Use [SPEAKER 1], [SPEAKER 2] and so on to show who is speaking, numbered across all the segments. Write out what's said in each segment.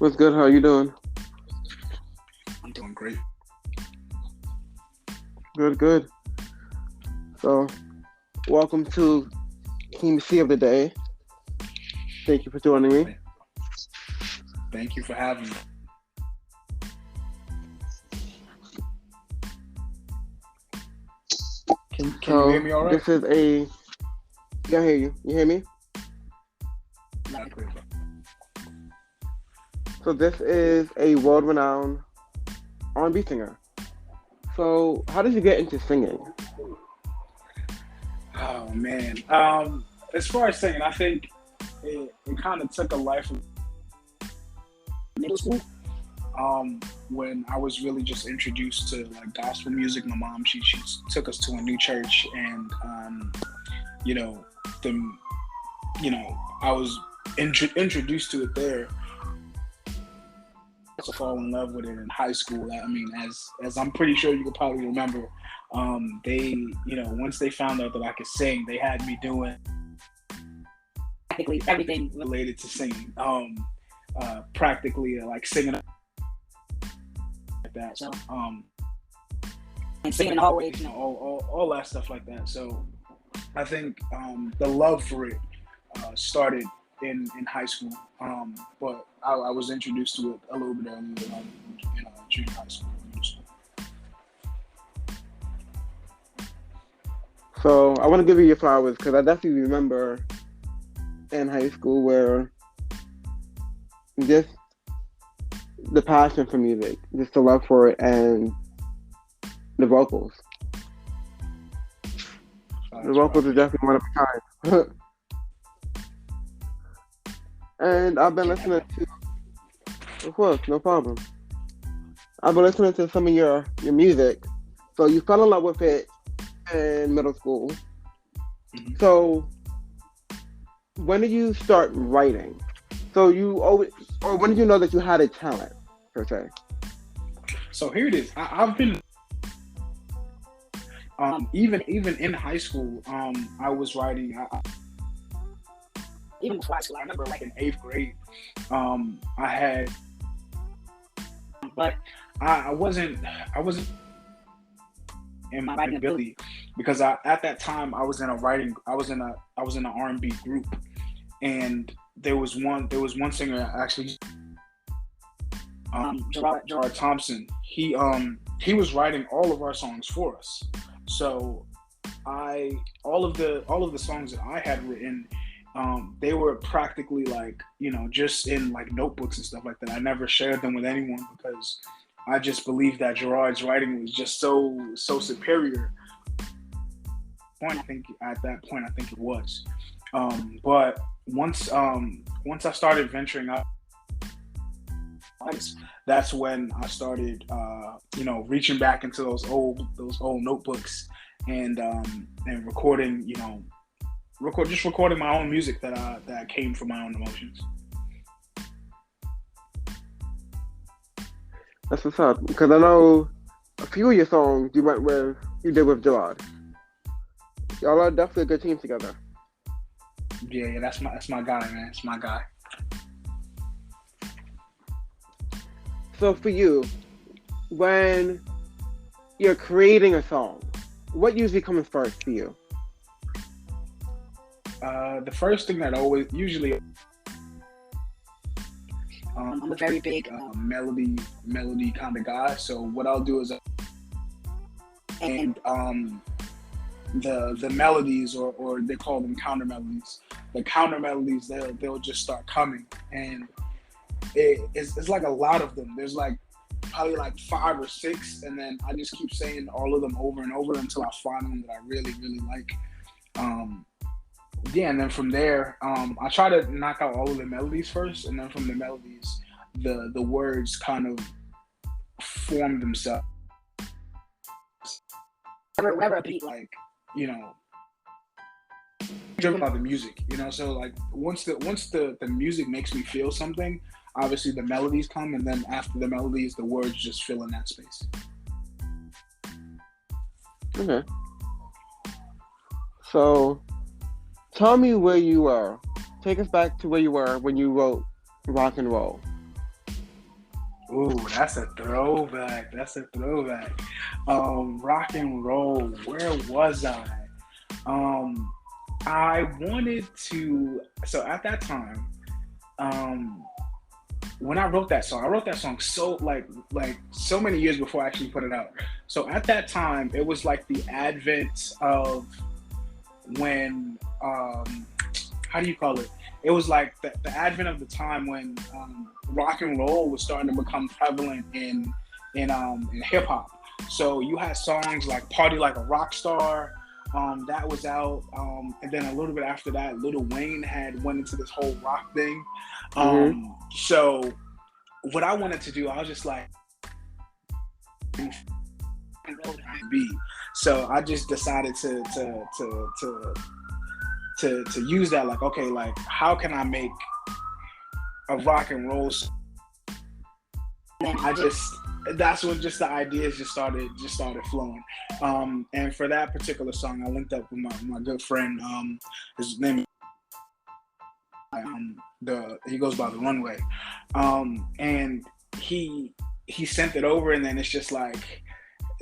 [SPEAKER 1] What's good? How you doing?
[SPEAKER 2] I'm doing great.
[SPEAKER 1] Good, good. So, welcome to Team C of the Day. Thank you for joining me.
[SPEAKER 2] Thank you for having me. Can you hear me all right?
[SPEAKER 1] This is a... Yeah, I hear you. You hear me?
[SPEAKER 2] Not clear.
[SPEAKER 1] So this is a world-renowned R&B singer. So how did you get into singing?
[SPEAKER 2] Oh, man. As far as singing, I think it kind of took a life of middle school. When I was really just introduced to like gospel music. My mom, she took us to a new church, and I was introduced to it there. To fall in love with it in high school. I mean, as I'm pretty sure you could probably remember, they, once they found out that I could sing, they had me doing practically everything related to singing. Practically like singing like that. So, and singing in the hallways, all that stuff like that. So, I think the love for it started in high school, but I was introduced to it a little bit earlier than in junior high school.
[SPEAKER 1] So I want to give you your flowers because I definitely remember in high school where just the passion for music, just the love for it, and the vocals. The vocals are definitely one of a kind. And I've been listening to, of course, no problem. I've been listening to some of your music. So you fell in love with it in middle school.
[SPEAKER 2] Mm-hmm.
[SPEAKER 1] So when did you start writing? So when did you know that you had a talent, per se?
[SPEAKER 2] So here it is. I've been, even in high school, I was writing. Even before high school, I remember like in 8th grade, I had, but I wasn't in my writing ability because at that time I was in an R&B group, and there was one singer actually, Gerard Thompson. He was writing all of our songs for us. So all of the songs that I had written. They were practically like, just in like notebooks and stuff like that. I never shared them with anyone because I just believed that Gerard's writing was just so superior. I think at that point, I think it was. But once I started venturing out, that's when I started, reaching back into those old notebooks and recording, recording my own music that came from my own emotions.
[SPEAKER 1] That's what's up. Because I know a few of your songs you did with Gerard. Y'all are definitely a good team together.
[SPEAKER 2] Yeah, that's my guy, man. It's my guy.
[SPEAKER 1] So for you, when you're creating a song, what usually comes first for you?
[SPEAKER 2] The first thing that usually, I'm a very big melody kind of guy. So what I'll do is, and the melodies, or they call them counter melodies. The counter melodies, they'll just start coming, and it's like a lot of them. There's like probably like 5 or 6, and then I just keep saying all of them over and over until I find one that I really really like. Yeah, and then from there, I try to knock out all of the melodies first, and then from the melodies, the words kind of form themselves. Wherever a beat, like, driven by the music, So like once the music makes me feel something, obviously the melodies come, and then after the melodies, the words just fill in that space.
[SPEAKER 1] Okay. So, tell me where you were. Take us back to where you were when you wrote Rock and Roll.
[SPEAKER 2] Ooh, that's a throwback. That's a throwback. Rock and roll. Where was I? Um, I wanted to. So at that time, um, when I wrote that song so like so many years before I actually put it out. So at that time, it was like the advent of when how do you call it? It was like the advent of the time when rock and roll was starting to become prevalent in hip hop. So you had songs like "Party Like a Rock Star," that was out, and then a little bit after that, Lil Wayne had went into this whole rock thing. So what I wanted to do, I was just like, R&B. So I just decided to use that, like, okay, like how can I make a rock and roll song? That's when just the ideas just started flowing. And for that particular song, I linked up with my good friend, his name he goes by The Runway, and he sent it over, and then it's just like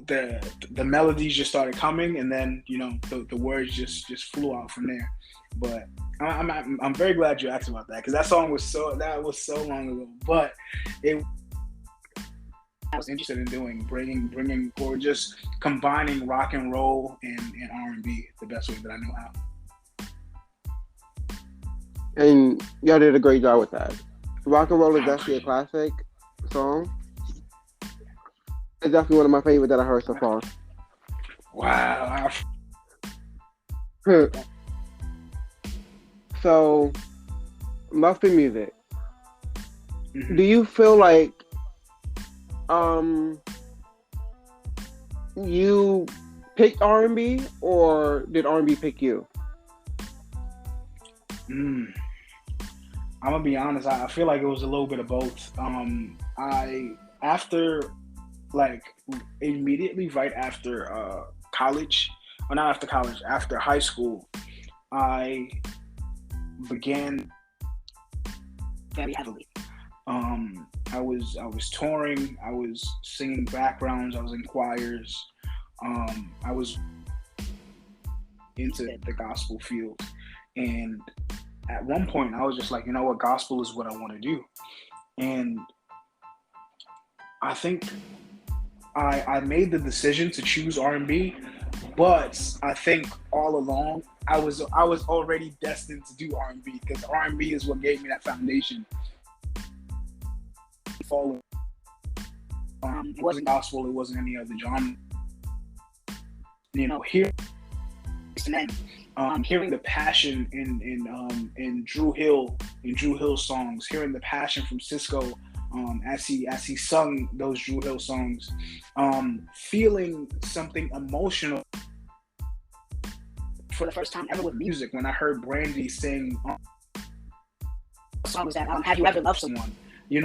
[SPEAKER 2] the melodies just started coming, and then the words just flew out from there. But I'm very glad you asked about that, because that song was so long ago, but I was interested in doing bringing or just combining rock and roll and R&B the best way that I know how.
[SPEAKER 1] And y'all did a great job with that. Rock and Roll is definitely a classic song. It's definitely one of my favorites that I heard so far.
[SPEAKER 2] Wow.
[SPEAKER 1] So, love the music.
[SPEAKER 2] Mm-hmm.
[SPEAKER 1] Do you feel like you picked R&B, or did R&B pick you?
[SPEAKER 2] I'm gonna be honest. I feel like it was a little bit of both. Immediately right after college, or not after college, after high school, I began very heavily. I was touring. I was singing backgrounds. I was in choirs. I was into the gospel field, and at one point I was just like, you know what, gospel is what I want to do. And I think I made the decision to choose R&B, but I think all along I was already destined to do R&B, because R&B is what gave me that foundation. It wasn't gospel, it wasn't any other genre. Hearing the passion in Drew Hill songs, hearing the passion from Cisco as he sung those Drew Hill songs, feeling something emotional for the first time ever with music when I heard Brandy sing a song was that "Have You Ever Loved Someone?" It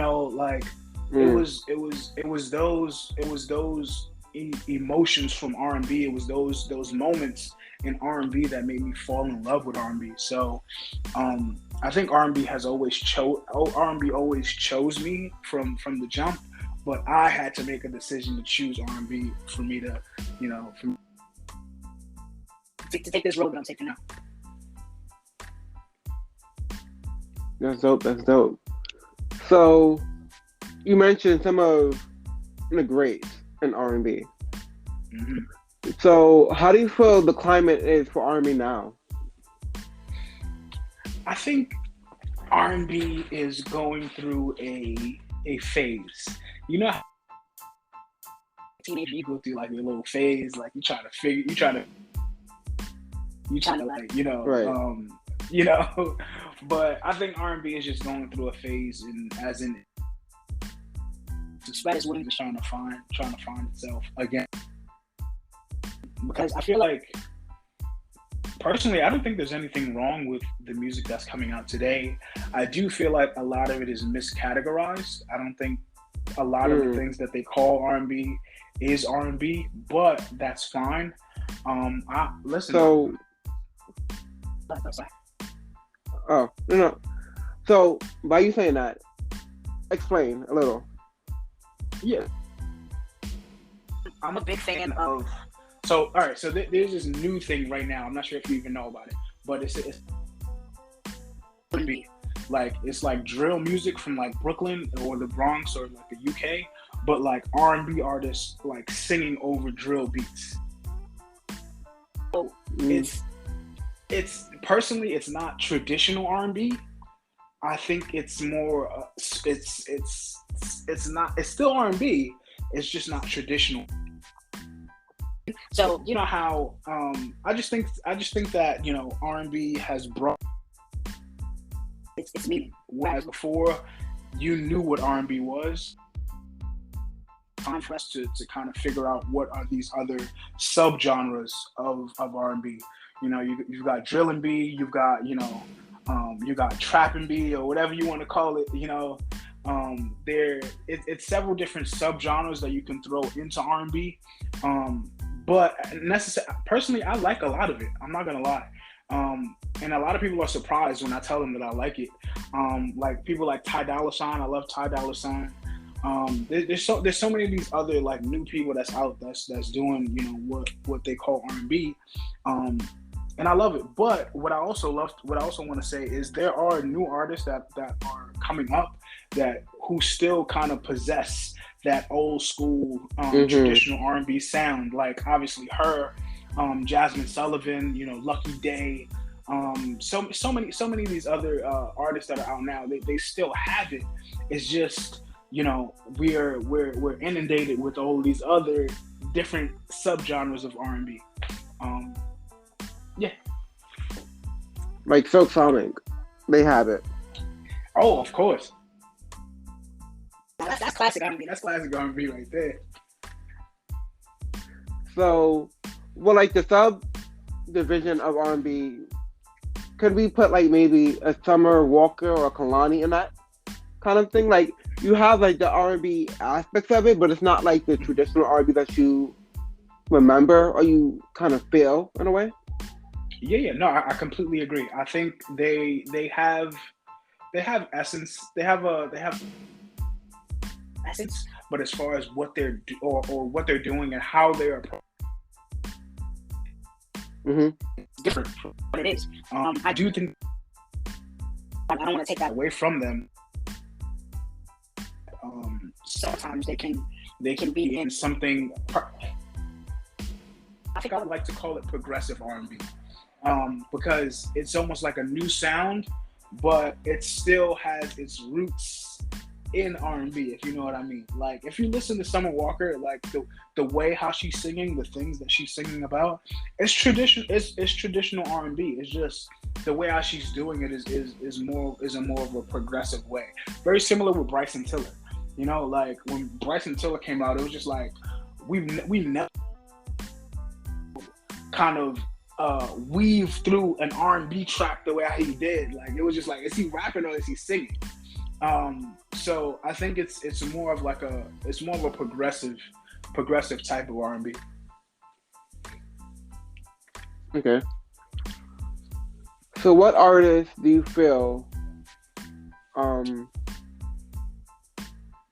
[SPEAKER 2] was those emotions from R&B. It was those moments in R&B that made me fall in love with R&B. So I think R&B always chose me from the jump, but I had to make a decision to choose R&B for me to to take this road that I'm taking now.
[SPEAKER 1] That's dope. So you mentioned some of the greats in R&B.
[SPEAKER 2] Mm-hmm.
[SPEAKER 1] So how do you feel the climate is for R&B now?
[SPEAKER 2] I think R&B is going through a phase. You know how teenager, you go through like a little phase, like you try to like,
[SPEAKER 1] right.
[SPEAKER 2] But I think R&B is just going through a phase, as in spread its wings, trying to find itself again. Because I feel like, personally, I don't think there's anything wrong with the music that's coming out today. I do feel like a lot of it is miscategorized. I don't think a lot of the things that they call R&B is R&B, but that's fine.
[SPEAKER 1] No. So by you saying that, explain a little.
[SPEAKER 2] Yeah, I'm a big fan of. So all right, so there's this new thing right now. I'm not sure if you even know about it, but it's R&B. Like it's like drill music from like Brooklyn or the Bronx or like the UK, but like R&B artists like singing over drill beats. So it's personally it's not traditional R&B. I think it's more it's not, it's still R&B. It's just not traditional. So you know how I just think that you know R&B has brought its meaning. Whereas before, you knew what R&B was. Time for us to kind of figure out what are these other subgenres of R&B. You know, you've got drill and B, you've got you got trap and B or whatever you want to call it. You know, it's several different subgenres that you can throw into R&B. But personally, I like a lot of it. I'm not gonna lie. And a lot of people are surprised when I tell them that I like it. Like people like Ty Dolla $ign. I love Ty Dolla $ign. There's so many of these other like new people that's out that's doing what they call R&B. And I love it. But what I also want to say is there are new artists that are coming up who still kind of possess that old school traditional R&B sound. Like obviously her, Jasmine Sullivan, Lucky Day, so many of these other artists that are out now. They still have it. It's just we're inundated with all these other different subgenres of R&B. Yeah.
[SPEAKER 1] Like Silk Sonic, they have it.
[SPEAKER 2] Oh, of course. That's classic R&B. That's classic R&B right there.
[SPEAKER 1] So, well, like the subdivision of R&B, could we put like maybe a Summer Walker or a Kalani in that kind of thing? Like you have like the R&B aspects of it, but it's not like the traditional R&B that you remember or you kind of feel in a way.
[SPEAKER 2] Yeah. No, I completely agree. I think they have essence. They have essence, but as far as what they're or what they're doing and how they're different from what it is. I do think I don't want to take that away from them. Sometimes they can be in something. I think I would like to call it progressive R&B, because it's almost like a new sound, but it still has its roots in R&B, if you know what I mean. Like if you listen to Summer Walker, like the way how she's singing, the things that she's singing about, it's traditional. It's traditional R&B. It's just the way how she's doing it is more of a progressive way. Very similar with Bryson Tiller. Like when Bryson Tiller came out, it was just like we never kind of weave through an R&B track the way he did. Like it was just like, is he rapping or is he singing? So I think it's more of a progressive type of R&B.
[SPEAKER 1] Okay. So what artists do you feel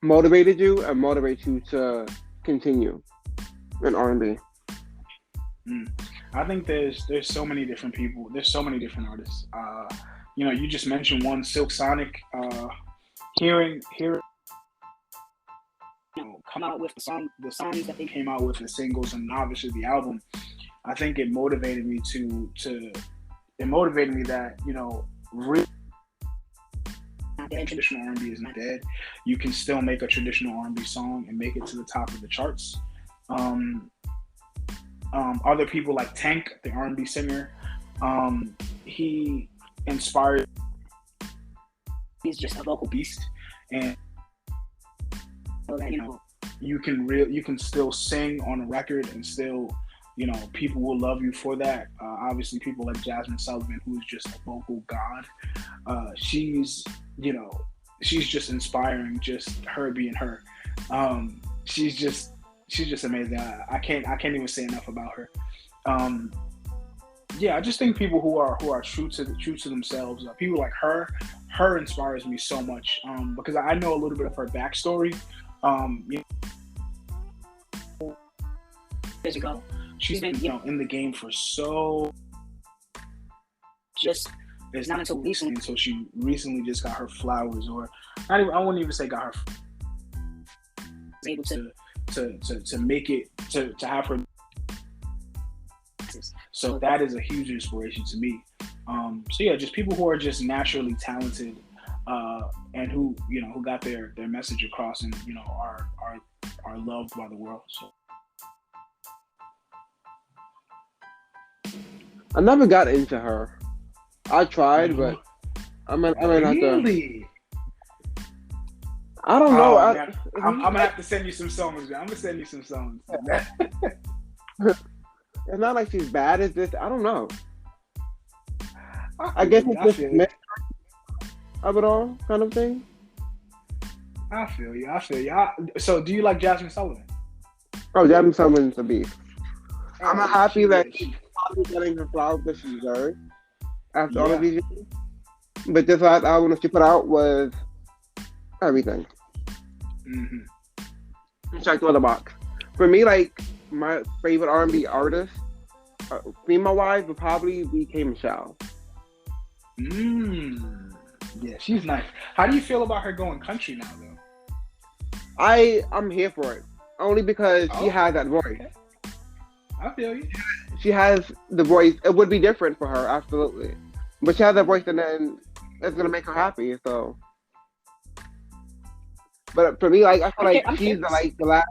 [SPEAKER 1] motivated you and motivate you to continue in R&B?
[SPEAKER 2] I think there's so many different people. There's so many different artists. You just mentioned one, Silk Sonic. Hearing come out with the songs that they came out with, the singles, and obviously the album. I think it motivated me that really traditional R&B is not dead. You can still make a traditional R&B song and make it to the top of the charts. Other people like Tank, the R&B singer, he inspired. He's just a vocal beast, and so that you can still sing on a record and still people will love you for that. Obviously, people like Jasmine Sullivan, who's just a vocal god. She's just inspiring. Just her being her. She's just amazing. I can't even say enough about her. I just think people who are true to themselves, people like her inspires me so much, because I know a little bit of her backstory. You know, years ago, she's been in the game for so. Just it's not until she recently just got her flowers, or not even. I wouldn't even say got her. Able to make it to have her. So that is a huge inspiration to me. So yeah, just people who are just naturally talented, and who got their message across, and are loved by the world. So
[SPEAKER 1] I never got into her. I tried, but I might have to.
[SPEAKER 2] Really?
[SPEAKER 1] I don't know.
[SPEAKER 2] I'm gonna have to send you some songs, man. I'm gonna send you some songs.
[SPEAKER 1] It's not like she's bad. It's just I don't know. I guess it's just mix of it all, kind of thing.
[SPEAKER 2] I feel you. So, do you like Jasmine Sullivan?
[SPEAKER 1] Oh, Jasmine Sullivan's a beast. I'm happy that
[SPEAKER 2] she's
[SPEAKER 1] probably getting her flowers that she deserved after all of these years. But this last album that she put out was everything.
[SPEAKER 2] Mm-hmm.
[SPEAKER 1] Checked all the box. For me, like my favorite R&B artist, female-wise, would probably be K Michelle.
[SPEAKER 2] Yeah, she's nice. How do you feel about her going country now, though?
[SPEAKER 1] I'm here for it. Only because she has that voice.
[SPEAKER 2] Okay. I feel you.
[SPEAKER 1] She has the voice. It would be different for her, absolutely. But she has that voice, and then it's gonna make her happy. So, but for me, like I feel like she's the last.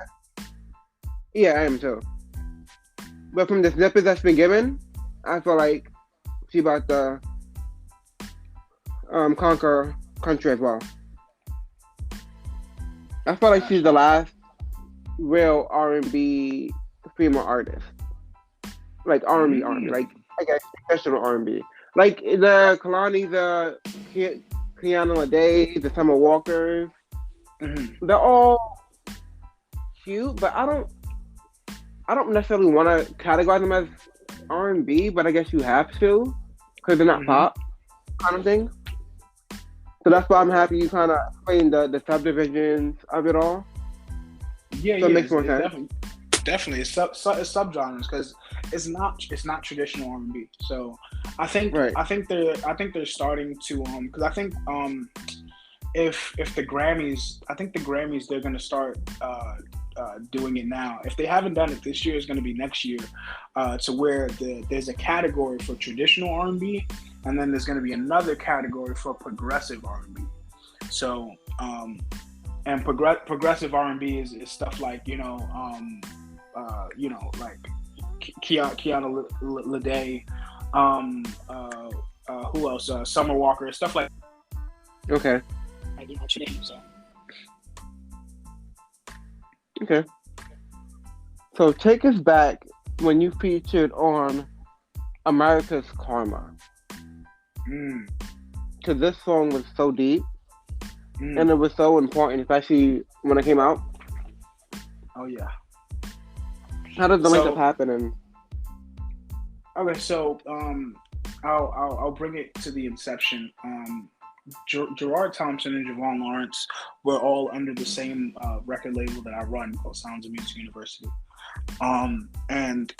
[SPEAKER 1] Yeah, I am too. But from the snippets that's been given, I feel like she about to conquer country as well. I feel like she's the last real R&B female artist. Like R&B, like I guess professional R&B. Like the Kalani, the Kiana Lede, the Summer Walkers. They're all cute, but I don't necessarily want to categorize them as R&B, but I guess you have to because they're not pop kind of thing. So that's why I'm happy you kind of explained the subdivisions of it all.
[SPEAKER 2] Yeah,
[SPEAKER 1] so it makes more sense.
[SPEAKER 2] Definitely, it's subgenres because it's not traditional R&B. So I think they're starting to because I think if the Grammys they're gonna start doing it now. If they haven't done it this year, it's gonna be next year to where there's a category for traditional R&B, and then there's gonna be another category for progressive R&B. So and progressive R&B is stuff like like Kiana Lede, who else? Summer Walker, stuff like.
[SPEAKER 1] Okay.
[SPEAKER 2] Like traditional. So.
[SPEAKER 1] Okay. So take us back when you featured on America's Karma. Because this song was so deep and it was so important, especially when it came out.
[SPEAKER 2] Oh yeah.
[SPEAKER 1] How did the link-up happen? And
[SPEAKER 2] okay, so I'll bring it to the inception. Gerard Thompson and Javon Lawrence were all under the same record label that I run called Sounds of Music University. And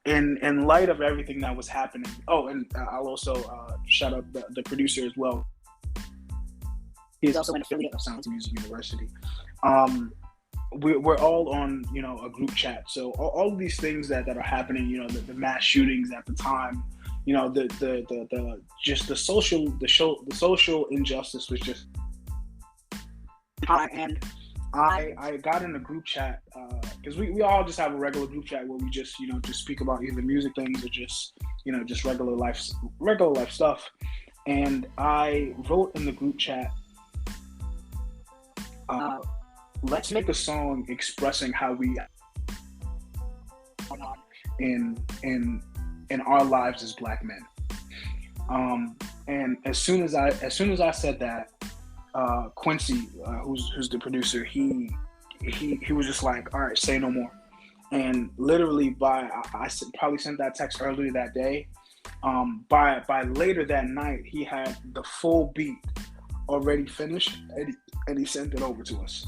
[SPEAKER 2] in light of everything that was happening, and I'll also shout out the producer as well. He's also an affiliate of Sounds of Music University. We're all on a group chat. So all of these things that are happening, the mass shootings at the time, the social injustice was just high. And I got in a group chat because we all just have a regular group chat where we just just speak about either music things or just regular life stuff. And I wrote in the group chat, let's make a song expressing how we in our lives as Black men. And as soon as I said that, Quincy, who's the producer, he was just like, all right, say no more. And literally I probably sent that text earlier that day. By later that night, he had the full beat already finished, and he sent it over to us.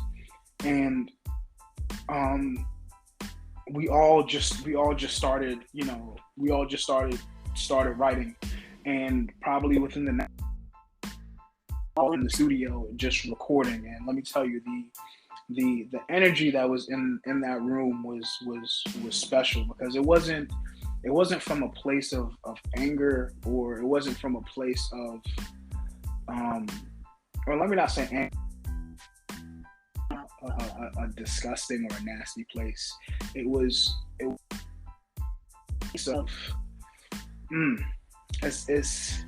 [SPEAKER 2] and we all just started, started writing, and probably within the next, all in the studio just recording. And let me tell you, the energy that was in that room was special, because it wasn't from a place of anger, or it wasn't from a place of or let me not say anger, a disgusting or a nasty place. It was of it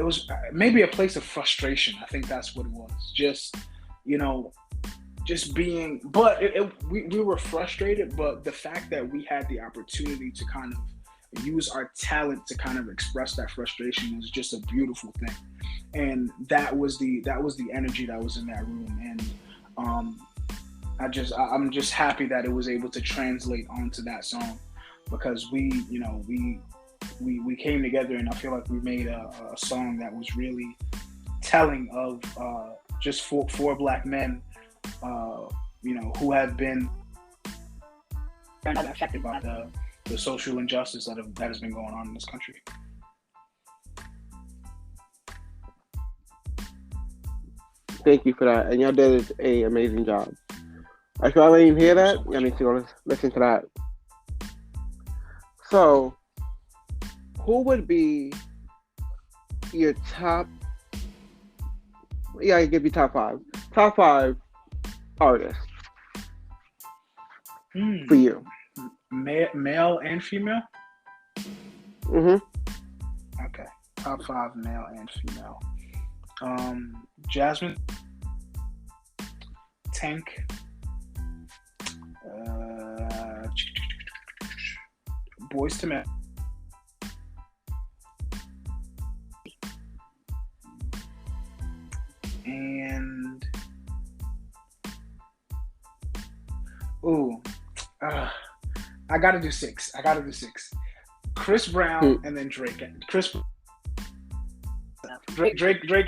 [SPEAKER 2] was maybe a place of frustration. I think that's what it was. Just being, but we were frustrated, but the fact that we had the opportunity to kind of use our talent to kind of express that frustration was just a beautiful thing. And that was the energy that was in that room. And I'm just happy that it was able to translate onto that song, because we came together, and I feel like we made a song that was really telling of just four Black men, who have been affected by the social injustice that has been going on in this country.
[SPEAKER 1] Thank you for that, and y'all did an amazing job. If y'all didn't hear that, I need to go listen to that. So, who would be your top? Yeah, I give you top five. Top five artists for you.
[SPEAKER 2] Male and female?
[SPEAKER 1] Mm-hmm.
[SPEAKER 2] Okay. Top five, male and female. Jasmine, Tank, Boys to Men, and I gotta do six. Chris Brown and then Drake. Drake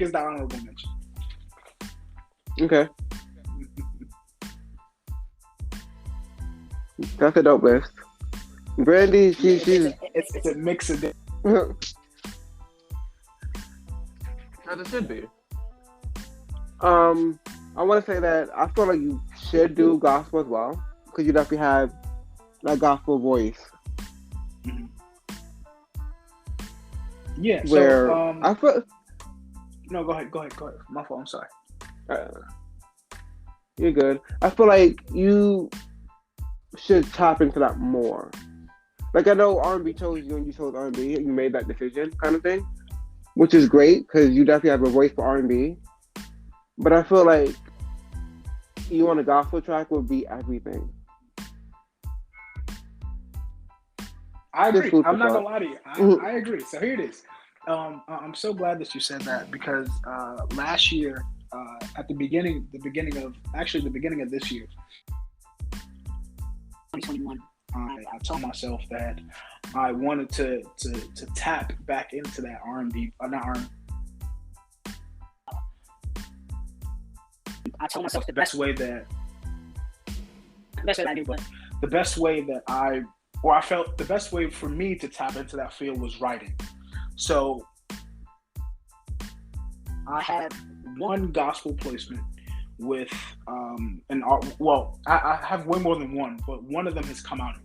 [SPEAKER 2] is the honorable mention.
[SPEAKER 1] Okay. That's a dope list. Brandy, she's
[SPEAKER 2] it's a mix of it.
[SPEAKER 1] As it should be. I want to say that I feel like you should do gospel as well, because you definitely have that gospel voice.
[SPEAKER 2] Mm-hmm. Yeah.
[SPEAKER 1] Where
[SPEAKER 2] so
[SPEAKER 1] I feel.
[SPEAKER 2] No, go ahead. My fault. I'm sorry.
[SPEAKER 1] You're good. I feel like you should tap into that more. Like, I know R&B chose you and you chose R&B, you made that decision kind of thing, which is great because you definitely have a voice for R&B. But I feel like you on a gospel track would be everything.
[SPEAKER 2] I agree. I'm not gonna lie to you. I agree. So here it is. I'm so glad that you said that, because last year, at the beginning of this year, 2021, I told myself that I wanted to tap back into that R&B, not R&B. I told myself the best way for me to tap into that field was writing. So I had one gospel placement with I have way more than one, but one of them has come out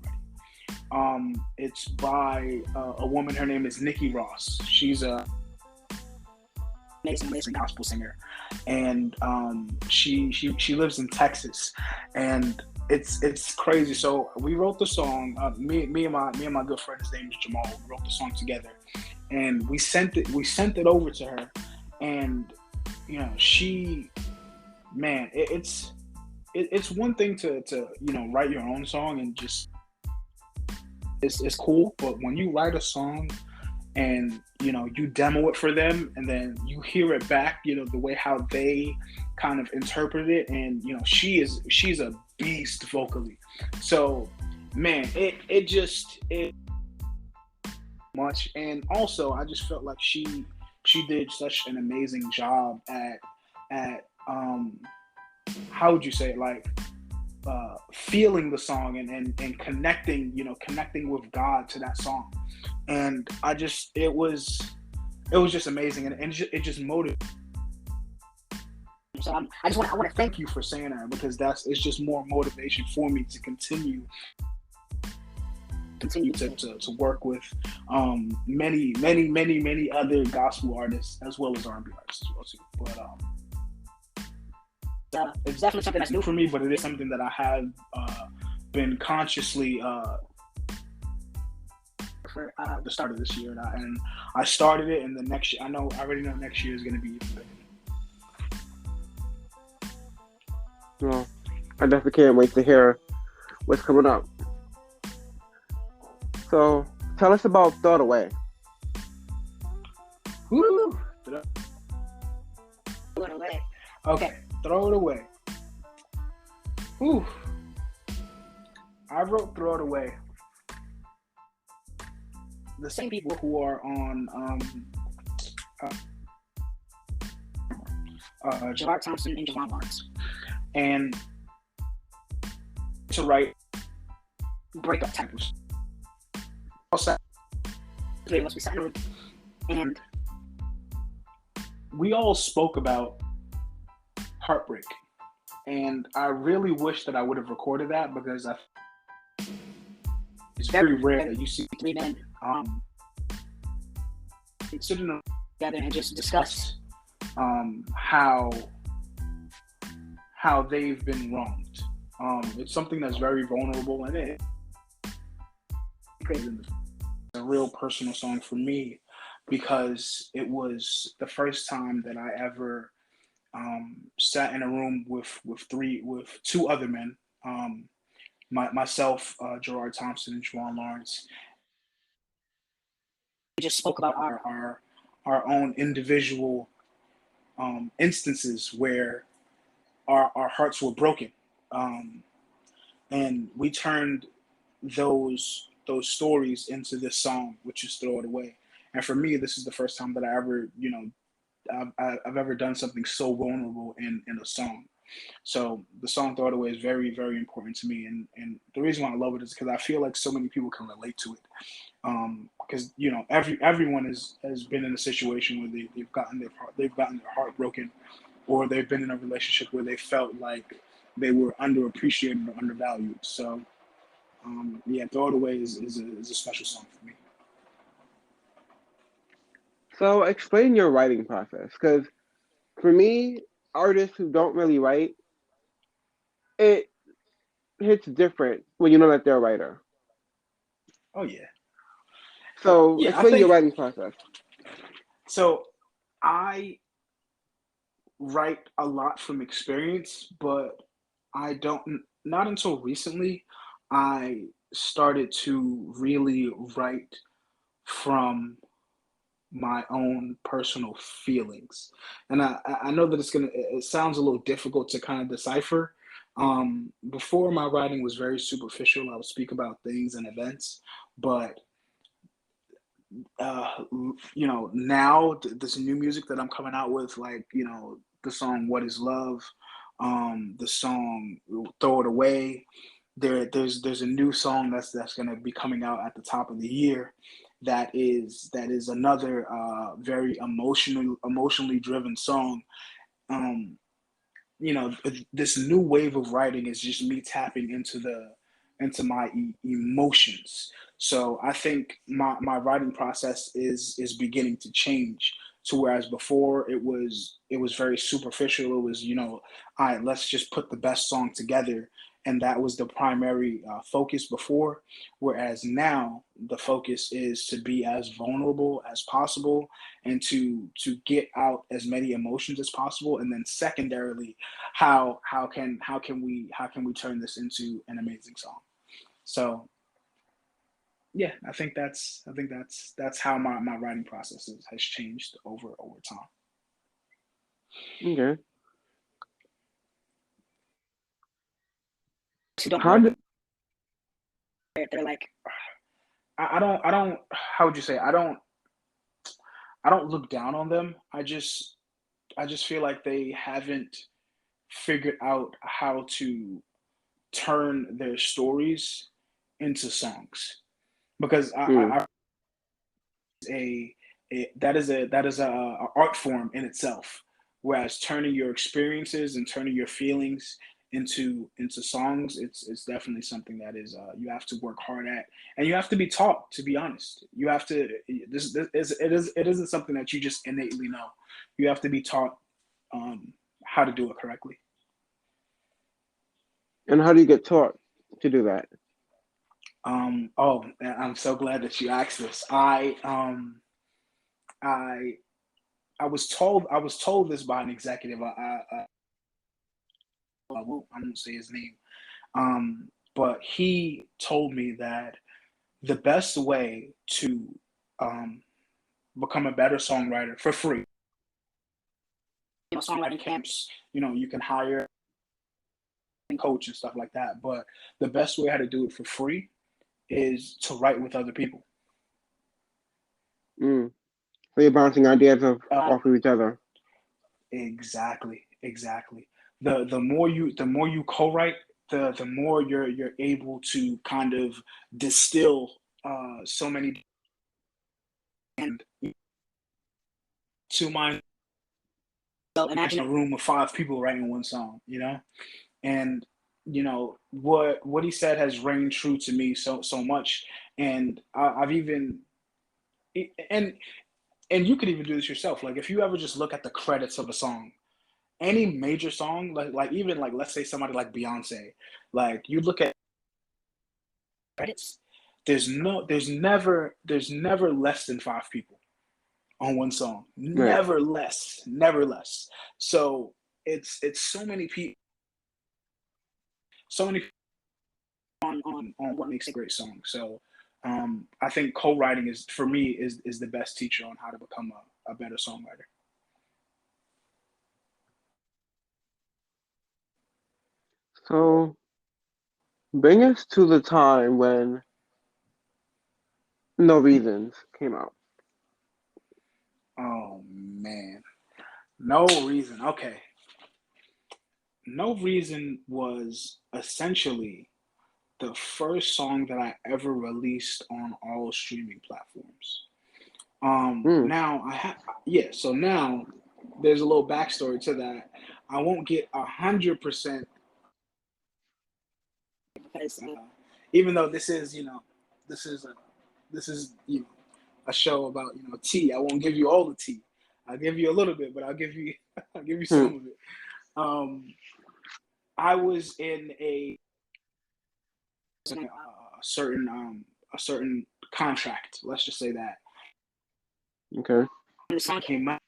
[SPEAKER 2] already. It's by a woman. Her name is Nikki Ross. She's a amazing gospel singer, and she lives in Texas, and it's crazy. So we wrote the song. Me and my good friend, his name is Jamal. We wrote the song together, and we sent it over to her, and she, man, it's one thing to write your own song and just it's cool, but when you write a song and you demo it for them, and then you hear it back, the way how they kind of interpret it, and she's a beast vocally. So man, it much, and also I just felt like she did such an amazing job at how would you say it, like feeling the song and connecting, connecting with God to that song. And it was just amazing, and it just motivated. So I want to thank you for saying that, because it's just more motivation for me to continue to work with many other gospel artists, as well as R&B artists as well too. But it's definitely something that's new for me, but it is something that I have been consciously for the start of this year, and I started it, and the next year, I already know next year is going to be even bigger.
[SPEAKER 1] Well, I definitely can't wait to hear what's coming up. So, tell us about Throw It Away.
[SPEAKER 2] Woo! Throw It Away. Okay, Throw It Away. Ooh. I wrote Throw It Away. The same people who are on Gerard Thompson and Javon Lawrence. And to write breakup type of stuff. Three of us, we sat in a room, and we all spoke about heartbreak. And I really wish that I would have recorded that, because it's very rare that you see three men sitting together and just discuss how they've been wronged. It's something that's very vulnerable, and it's a real personal song for me, because it was the first time that I ever sat in a room with two other men, myself, Gerard Thompson, and Javon Lawrence. We just spoke about our own individual instances where our hearts were broken, and we turned those stories into this song, which is Throw It Away. And for me, this is the first time that I ever, I've ever done something so vulnerable in a song. So the song Throw It Away is very, very important to me, and the reason why I love it is because I feel like so many people can relate to it. Because everyone has been in a situation where they've gotten their heart broken, or they've been in a relationship where they felt like they were underappreciated or undervalued. So Throw It Away is a special song for me.
[SPEAKER 1] So, explain your writing process, because for me, artists who don't really write, it hits different when you know that they're a writer.
[SPEAKER 2] Oh yeah.
[SPEAKER 1] So, explain your writing process.
[SPEAKER 2] So, I write a lot from experience, but not until recently, I started to really write from my own personal feelings. And I know that it sounds a little difficult to kind of decipher. Before, my writing was very superficial. I would speak about things and events, but now this new music that I'm coming out with, like, the song What Is Love, the song Throw It Away, there's a new song that's going to be coming out at the top of the year that is another very emotionally driven song. This new wave of writing is just me tapping into my emotions. So I think my writing process is beginning to change, to whereas before it was very superficial. It was, all right, let's just put the best song together, and that was the primary focus before. Whereas now the focus is to be as vulnerable as possible, and to get out as many emotions as possible, and then secondarily, how can we turn this into an amazing song. So yeah, I think that's how my writing process has changed over time.
[SPEAKER 1] Okay.
[SPEAKER 2] They're like, I don't, how would you say, I don't look down on them. I just feel like they haven't figured out how to turn their stories into songs, because
[SPEAKER 1] Mm.
[SPEAKER 2] a, that is a art form in itself. Whereas turning your experiences and turning your feelings into songs, it's definitely something that is you have to work hard at, and you have to be taught. To be honest, you have to. This is it isn't something that you just innately know. You have to be taught how to do it correctly.
[SPEAKER 1] And how do you get taught to do that?
[SPEAKER 2] Oh, I'm so glad that you asked this. I I was told this by an executive. I won't say his name. But he told me that the best way to um, become a better songwriter for free, songwriting camps, you can hire a coach and stuff like that. But the best way how to do it for free is to write with other people.
[SPEAKER 1] Mm. So you're bouncing ideas
[SPEAKER 2] Uh,
[SPEAKER 1] off of each other.
[SPEAKER 2] exactly, exactly. The more you co-write, the more you're able to kind of distill so many, and to my imagine a room of five people writing one song, and what he said has rang true to me so much. And I've even, and you could even do this yourself. Like, if you ever just look at the credits of a song, any major song, like even, like, let's say somebody like Beyonce, like, you look at credits, there's never less than five people on one song.
[SPEAKER 1] Right.
[SPEAKER 2] Never less, never less. So it's so many people, so many on what makes a great song. So I think co-writing is, for me, is the best teacher on how to become a better songwriter.
[SPEAKER 1] So bring us to the time when No Reasons came out.
[SPEAKER 2] Oh man, no reason. Okay, no reason was essentially the first song that I ever released on all streaming platforms.
[SPEAKER 1] Mm.
[SPEAKER 2] Now I have, yeah. So now there's a little backstory to that. I won't get 100%, because even though this is a this is a show about tea. I won't give you all the tea. I'll give you a little bit, but I'll give you I'll give you
[SPEAKER 1] Hmm.
[SPEAKER 2] some of it. Um, I was in a certain contract. Let's just say that.
[SPEAKER 1] Okay.
[SPEAKER 2] When the song came out,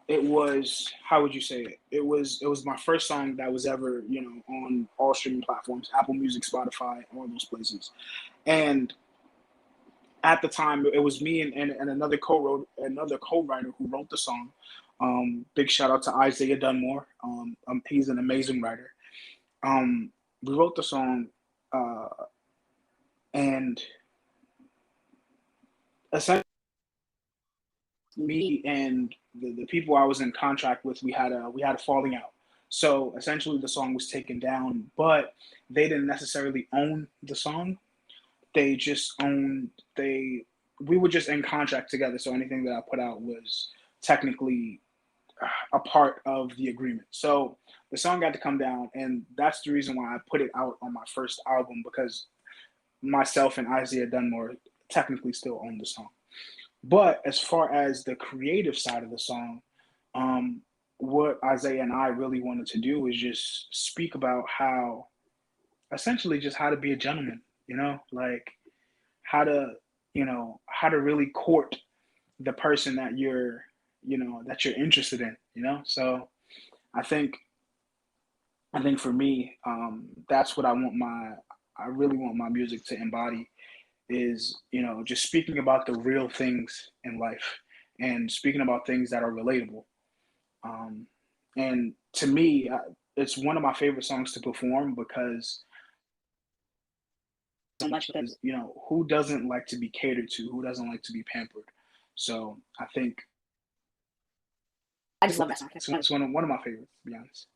[SPEAKER 2] it was, how would you say it? It was my first song that was ever on all streaming platforms, Apple Music, Spotify, all those places. And at the time, it was me and another co-writer who wrote the song. Big shout out to Isaiah Dunmore. He's an amazing writer. We wrote the song, uh, and essentially, me and the people I was in contract with, we had a falling out. So essentially, the song was taken down, but they didn't necessarily own the song. They just owned they We were just in contract together. So anything that I put out was technically a part of the agreement. So the song had to come down, and that's the reason why I put it out on my first album, because myself and Isaiah Dunmore technically still own the song. But as far as the creative side of the song, um, what Isaiah and I really wanted to do is just speak about how, essentially, just how to be a gentleman, like how to, how to really court the person that you're interested in, So I think, for me, that's what I really want my music to embody, is just speaking about the real things in life, and speaking about things that are relatable. um, and to me, it's one of my favorite songs to perform, because so much, because who doesn't like to be catered to, who doesn't like to be pampered? So I think
[SPEAKER 3] I just love that song.
[SPEAKER 2] It's one of my favorites, to be honest.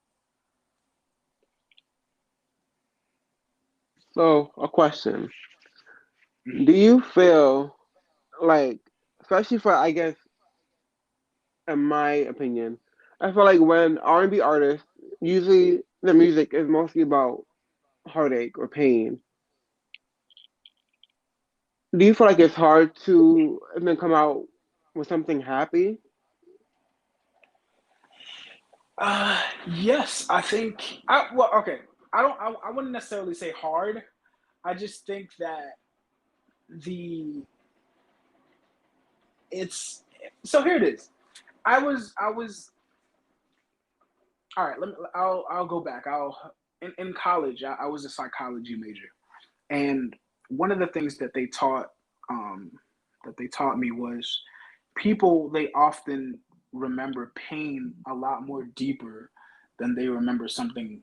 [SPEAKER 1] So, a question. Do you feel like, especially for, I guess, in my opinion, I feel like when R&B artists, usually the music is mostly about heartache or pain. Do you feel like it's hard to then come out with something happy?
[SPEAKER 2] Yes, I think. Okay. I wouldn't necessarily say hard. I just think that the it's so here it is. I was all right. I'll go back. In college. I was a psychology major, and one of the things um, that they taught me was people they often remember pain a lot more deeper than they remember something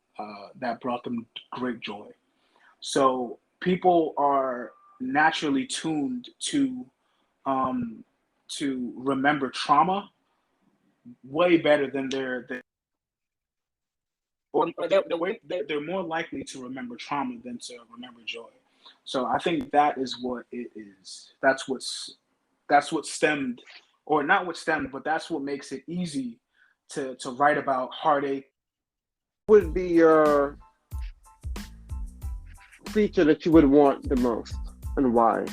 [SPEAKER 2] that brought them great joy. So people are naturally tuned um, to remember trauma way better than they're more likely to remember trauma than to remember joy. So I think that is what it is. That's what stemmed, or not what stemmed, but that's what makes it easy to write about heartache.
[SPEAKER 1] Would be your feature that you would want the most, and why?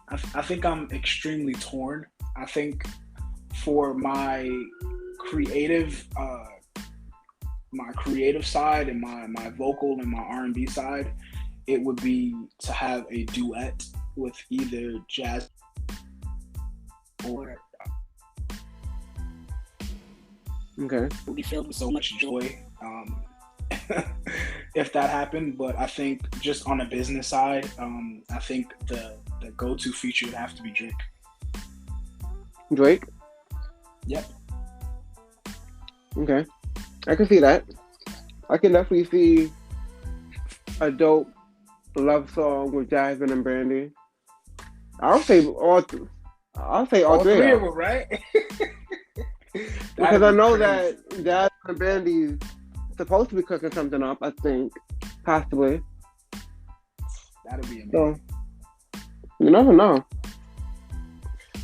[SPEAKER 2] I think I'm extremely torn. I think for creative my creative side and my vocal and my R&B side, it would be to have a duet with either jazz or
[SPEAKER 1] Okay.
[SPEAKER 2] would be filled with so much joy if that happened. But I think just on a business side, I think the go-to feature would have to be Drake.
[SPEAKER 1] Drake?
[SPEAKER 2] Yep.
[SPEAKER 1] Okay. I can see that. I can definitely see a dope love song with Jasmine and Brandy. I'll say all. I'll say all three
[SPEAKER 2] of them, right?
[SPEAKER 1] because I know that Jasmine and Brandy's supposed to be cooking something up. I think possibly.
[SPEAKER 2] That'd be amazing.
[SPEAKER 1] So you never know.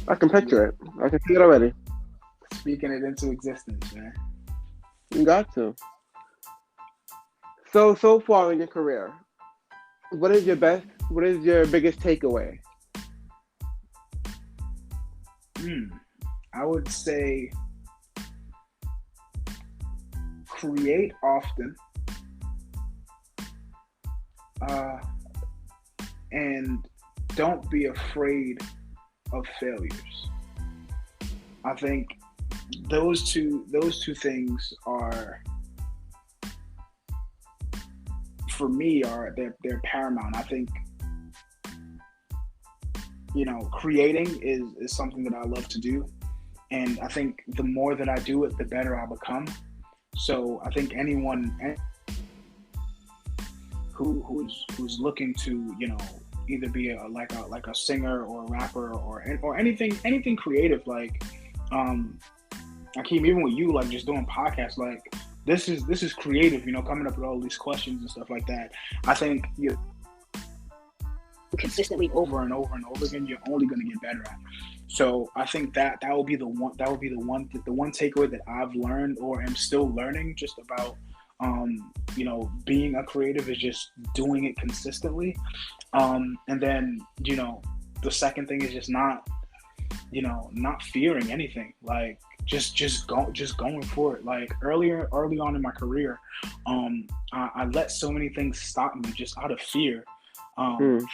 [SPEAKER 1] I can picture it. I can see it already.
[SPEAKER 2] Speaking it into existence, man.
[SPEAKER 1] You got to. So far in your career, what is your biggest takeaway?
[SPEAKER 2] I would say create often, and don't be afraid of failures. I think those two things are, for me, they're paramount. I think creating is something that I love to do, and I think the more that I do it, the better I become. So I think anyone who's looking to either be like a singer or a rapper or anything creative, like I keep even with you, like just doing podcasts, like this is creative, coming up with all these questions and stuff like that. I think consistently over and over and over again, you're only going to get better at it. So I think that will be the one takeaway that I've learned or am still learning just about being a creative, is just doing it consistently. And then the second thing is just not fearing anything, like just going for it. Like early on in my career, I let so many things stop me just out of fear.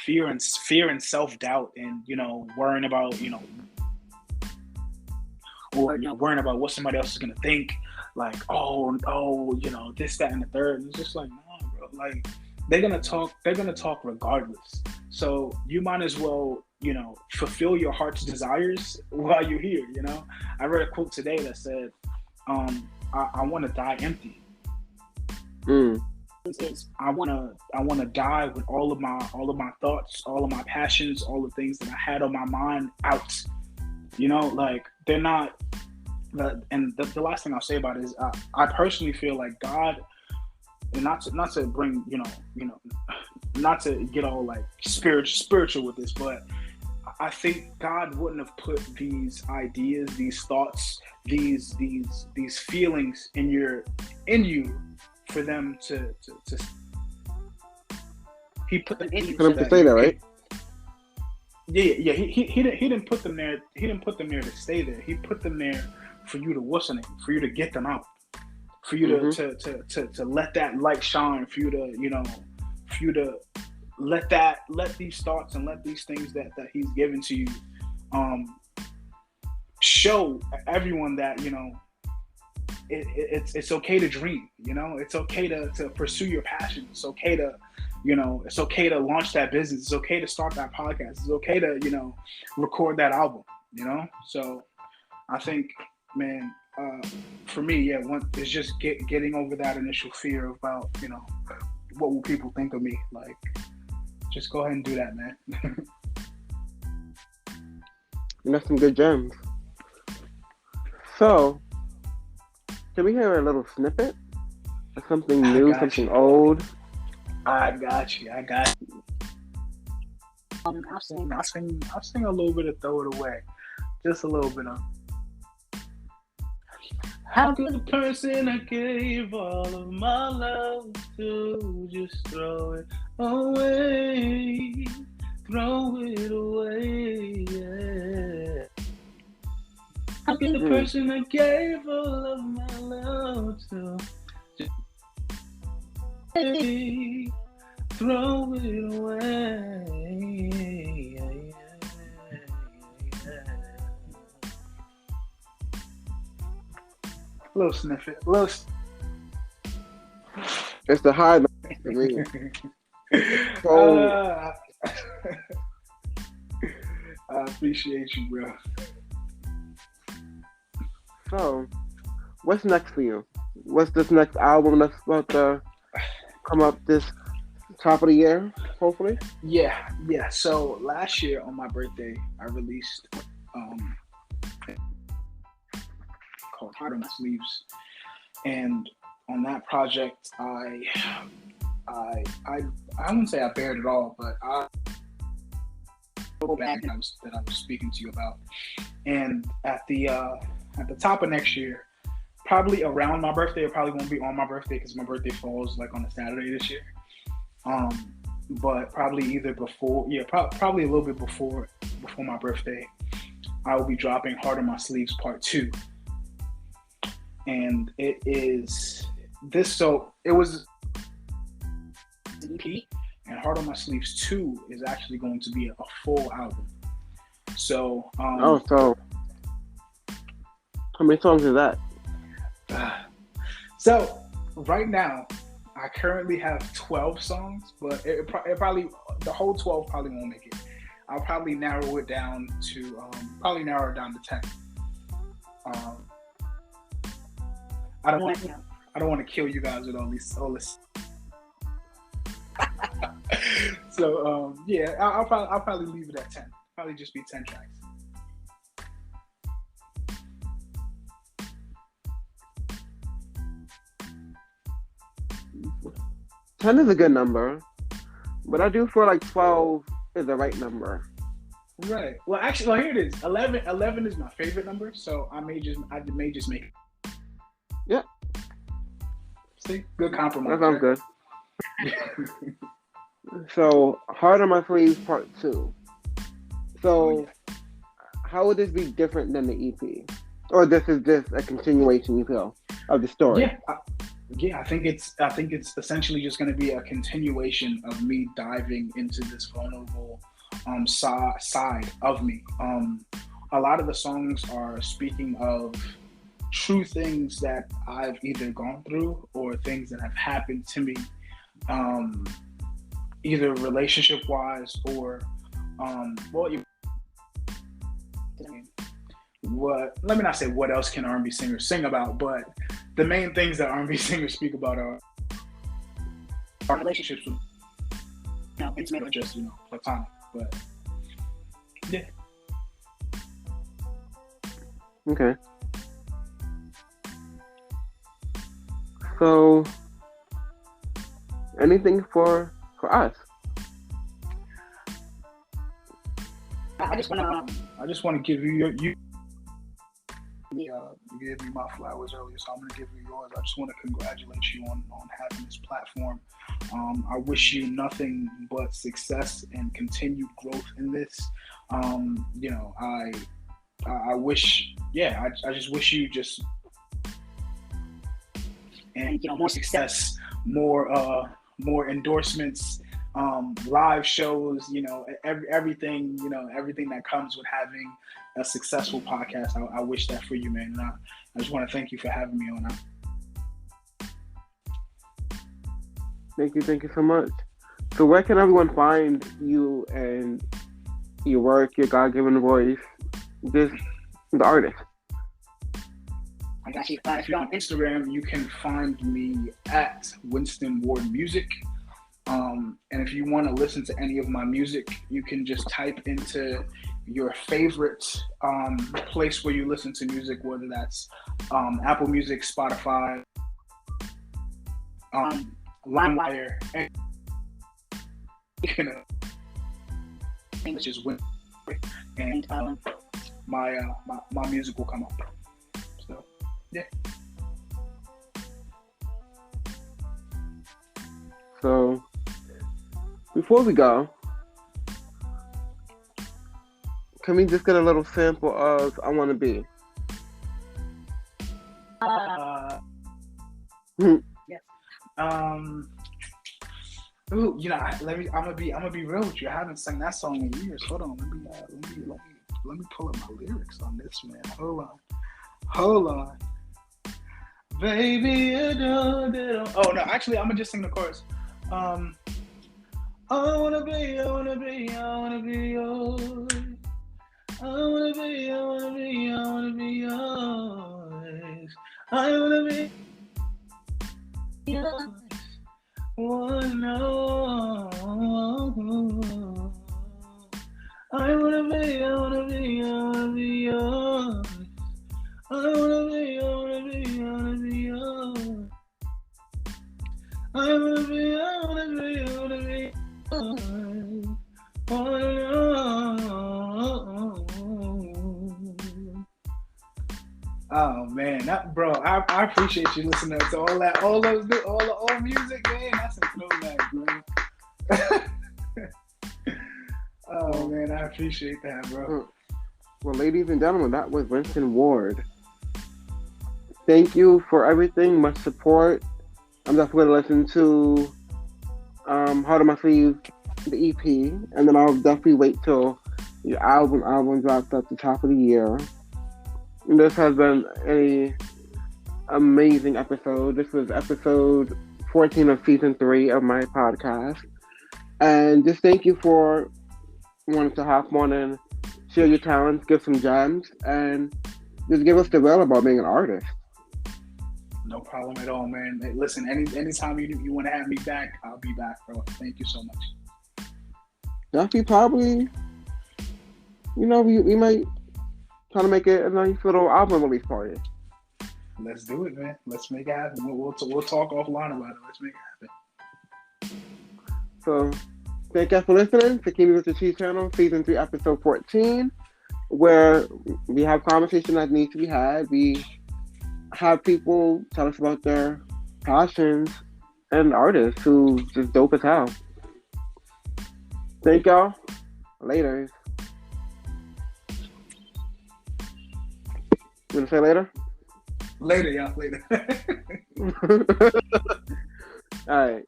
[SPEAKER 2] Fear and self-doubt, and worrying about worrying about what somebody else is gonna think, like this, that, and the third. And it's just like, no, bro, like they're gonna talk regardless, so you might as well fulfill your heart's desires while you're here. I read a quote today that said, I want to die empty. I want to die with all of my thoughts, all of my passions, all the things that I had on my mind out, You know, like they're not. The last thing I'll say about it is I personally feel like God, and not to bring not to get all like spiritual with this, but I think God wouldn't have put these ideas, these thoughts, these feelings in you for them to He put them in you
[SPEAKER 1] For them to say that, right?
[SPEAKER 2] Yeah. He didn't put them there. He didn't put them there to stay there. He put them there for you to listen it, for you to get them out, for you to let that light shine, for you to let these thoughts and let these things that He's given to you show everyone that it's okay to dream. It's okay to pursue your passion. It's okay to it's okay to launch that business. It's okay to start that podcast. It's okay to record that album. So I think, man, for me, it's just getting over that initial fear about what will people think of me. Like, just go ahead and do that, man.
[SPEAKER 1] And that's some good gems. So, can we hear a little snippet of something new, something old?
[SPEAKER 2] I got you. I'll sing a little bit of Throw It Away. Just a little bit of. How could the person I gave all of my love to just throw it away? Throw it away, yeah. How could the person I gave all of my love to just throw it away? Little snippet.
[SPEAKER 1] It's the high note for me. So,
[SPEAKER 2] I appreciate you, bro.
[SPEAKER 1] So, what's next for you? What's this next album that's about to come up this top of the year, hopefully?
[SPEAKER 2] Yeah. So last year on my birthday, I released called Heart on My Sleeves, and on that project, I wouldn't say I bared it all, but I that I was speaking to you about, and at the top of next year, probably around my birthday, it probably won't be on my birthday because my birthday falls like on a Saturday this year. But probably either before, probably a little bit before my birthday, I will be dropping Heart on My Sleeves Part 2. And it is this, so it was an EP, and Heart on My Sleeves 2 is actually going to be a full album. So,
[SPEAKER 1] so how many songs is that?
[SPEAKER 2] So right now, I currently have 12 songs, but it probably, the whole 12 probably won't make it. I'll probably narrow it down to 10. I don't want to kill you guys with all this. So I'll probably leave it at 10. Probably just be 10 tracks.
[SPEAKER 1] Ten is a good number, but I do feel like 12 is the right number.
[SPEAKER 2] Right. Well, actually, here it is. 11 is my favorite number, so I may just make it.
[SPEAKER 1] Yeah.
[SPEAKER 2] See, good compromise.
[SPEAKER 1] That sounds good. So, Heart on My Sleeves Part 2. So, how would this be different than the EP? Or this is just a continuation, you feel, of the story?
[SPEAKER 2] Yeah, I think it's essentially just going to be a continuation of me diving into this vulnerable side of me. A lot of the songs are speaking of true things that I've either gone through or things that have happened to me, either relationship-wise or let me not say what else can R&B singers sing about, but the main things that R&B singers speak about are relationships with intimate or just platonic. But yeah.
[SPEAKER 1] Okay. So, anything for us?
[SPEAKER 2] I just want to give you you gave me my flowers earlier, so I'm going to give you yours. I just want to congratulate you on having this platform. I wish you nothing but success and continued growth in this. You know, I wish, I just wish you just, and you know, more success, more endorsements, live shows, you know, everything, you know, everything that comes with having a successful podcast. I wish that for you, man. And I just want to thank you for having me on.
[SPEAKER 1] Thank you so much. So where can everyone find you and your work, your God-given voice, just the artist?
[SPEAKER 2] I got you. If you're on Instagram, you can find me at Winston Ward Music. And if you want to listen to any of my music, you can just type into your favorite place where you listen to music, whether that's Apple Music, Spotify, LimeWire, and which is Winston, and my music will come up. So yeah.
[SPEAKER 1] So before we go, can we just get a little sample of I Wanna Be?
[SPEAKER 2] Yes. Ooh, you know, I'm gonna be real with you. I haven't sung that song in years. Hold on, let me pull up my lyrics on this, man. Hold on. Baby, you don't. Oh no, actually, I'm gonna just sing the chorus. I wanna be yours. I wanna be yours. I wanna be yours. I wanna be yours. Oh no. I wanna be yours. I wanna be yours. Oh man, bro, I appreciate you listening to all the old music, man. That's a throwback, bro. Oh man, I appreciate that, bro.
[SPEAKER 1] Well, ladies and gentlemen, that was Winston Ward. Thank you for everything, much support. I'm definitely going to listen to Heart on My Sleeve, the EP, and then I'll definitely wait till your album drops at the top of the year. And this has been an amazing episode. This was episode 14 of season 3 of my podcast. And just thank you for wanting to hop on and share your talents, give some gems, and just give us the real about being an artist.
[SPEAKER 2] No problem at all, man. Hey, listen, anytime you want to have me back, I'll be back, bro. Thank you so much.
[SPEAKER 1] Definitely, probably, you know, we might try to make it a nice little album release party.
[SPEAKER 2] Let's do it, man. Let's make it happen. We'll talk offline about it. Let's make it happen.
[SPEAKER 1] So, thank you for listening to Keep Me With The Cheese channel, season 3, episode 14, where we have conversation that needs to be had. We have people tell us about their passions and artists who just dope as hell. Thank y'all. Later. You gonna say later?
[SPEAKER 2] Later, y'all. Later.
[SPEAKER 1] All right.